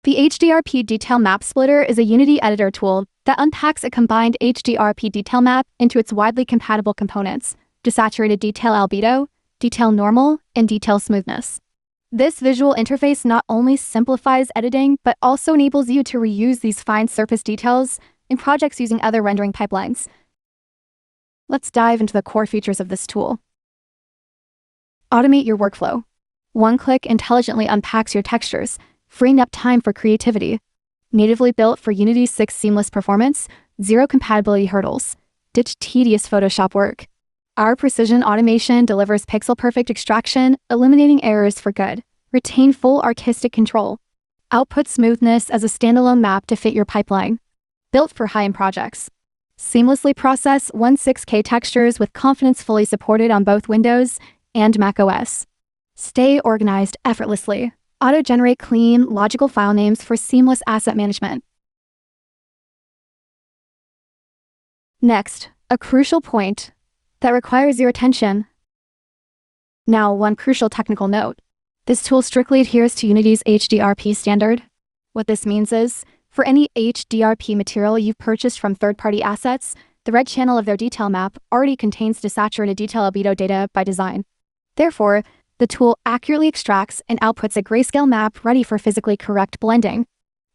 The HDRP Detail Map Splitter is a Unity editor tool that unpacks a combined HDRP detail map into its widely compatible components: Desaturated Detail Albedo, Detail Normal, and Detail Smoothness. This visual interface not only simplifies editing, but also enables you to reuse these fine surface details in projects using other rendering pipelines. Let's dive into the core features of this tool. Automate your workflow. One click intelligently unpacks your textures, freeing up time for creativity. Natively built for Unity 6 seamless performance, zero compatibility hurdles. Ditch tedious Photoshop work. Our precision automation delivers pixel-perfect extraction, eliminating errors for good. Retain full artistic control. Output smoothness as a standalone map to fit your pipeline. Built for high-end projects. Seamlessly process 16K textures with confidence, fully supported on both Windows and macOS. Stay organized effortlessly. Auto-generate clean, logical file names for seamless asset management. Next, a crucial point that requires your attention. Now, one crucial technical note. This tool strictly adheres to Unity's HDRP standard. What this means is, for any HDRP material you've purchased from third-party assets, the red channel of their detail map already contains desaturated detail albedo data by design. Therefore, the tool accurately extracts and outputs a grayscale map ready for physically correct blending.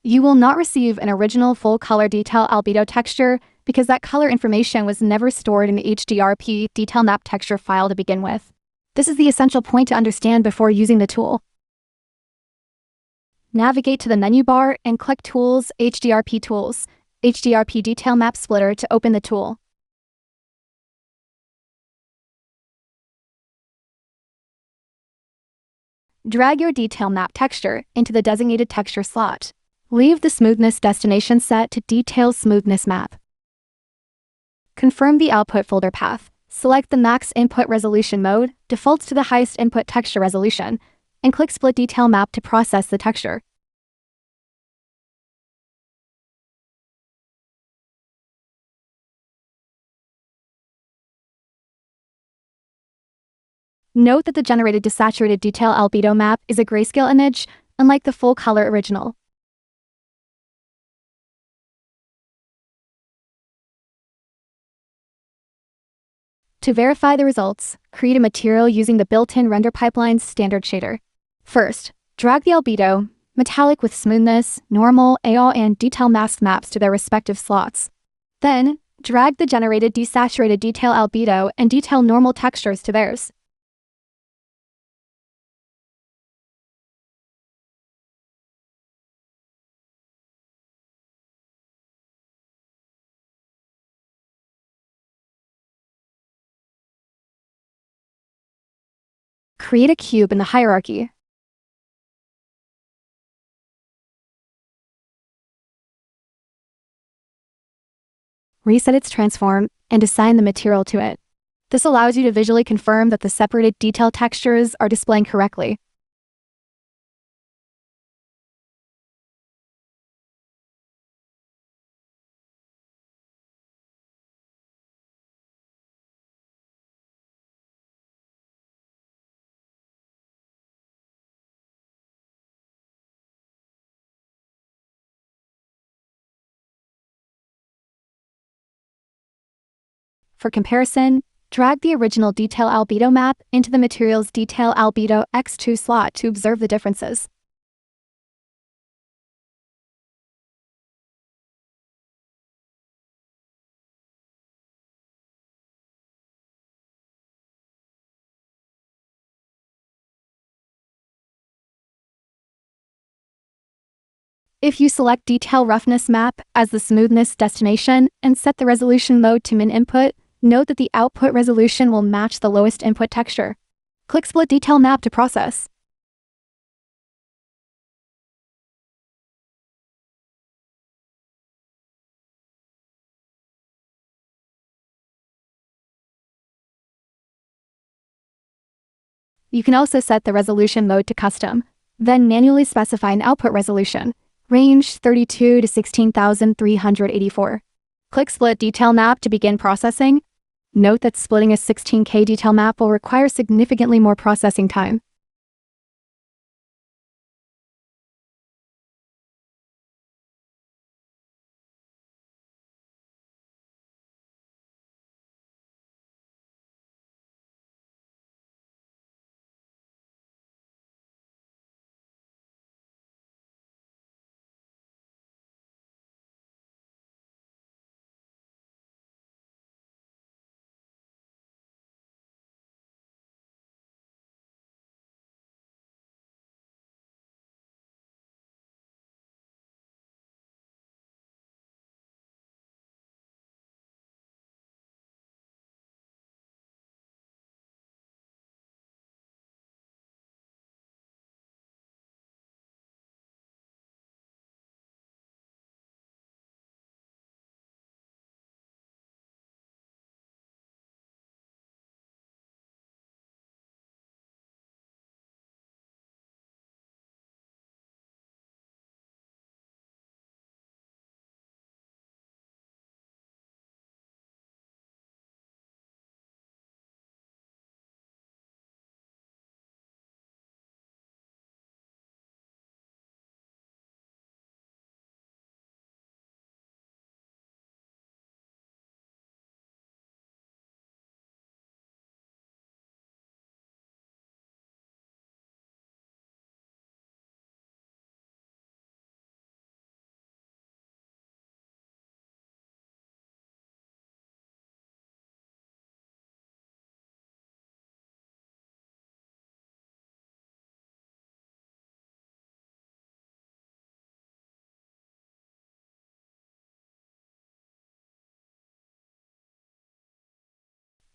You will not receive an original full-color detail albedo texture because that color information was never stored in the HDRP detail map texture file to begin with. This is the essential point to understand before using the tool. Navigate to the menu bar and click Tools, HDRP Tools, HDRP Detail Map Splitter to open the tool. Drag your detail map texture into the designated texture slot. Leave the smoothness destination set to Detail Smoothness map. Confirm the output folder path. Select the max input resolution mode, defaults to the highest input texture resolution, and click Split Detail Map to process the texture. Note that the generated desaturated detail albedo map is a grayscale image, unlike the full-color original. To verify the results, create a material using the built-in render pipeline's standard shader. First, drag the albedo, metallic with smoothness, normal, AL, and detail mask maps to their respective slots. Then, drag the generated desaturated detail albedo and detail normal textures to theirs. Create a cube in the hierarchy. Reset its transform and assign the material to it. This allows you to visually confirm that the separated detail textures are displaying correctly. For comparison, drag the original detail albedo map into the material's detail albedo X2 slot to observe the differences. If you select Detail Roughness Map as the smoothness destination and set the resolution mode to min input, note that the output resolution will match the lowest input texture. Click Split Detail Map to process. You can also set the resolution mode to custom, then manually specify an output resolution, range 32 to 16,384. Click Split Detail Map to begin processing. Note that splitting a 16K detail map will require significantly more processing time.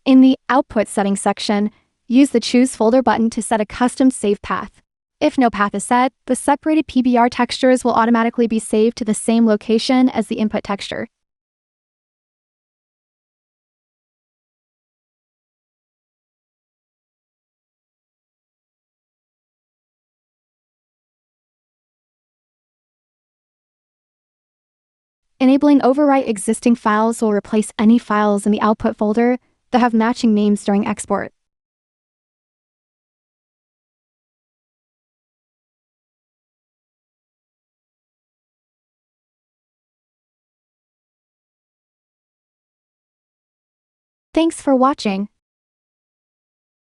In the Output Settings section, use the Choose Folder button to set a custom save path. If no path is set, the separated PBR textures will automatically be saved to the same location as the input texture. Enabling Overwrite Existing Files will replace any files in the output folder that have matching names during export. Thanks for watching.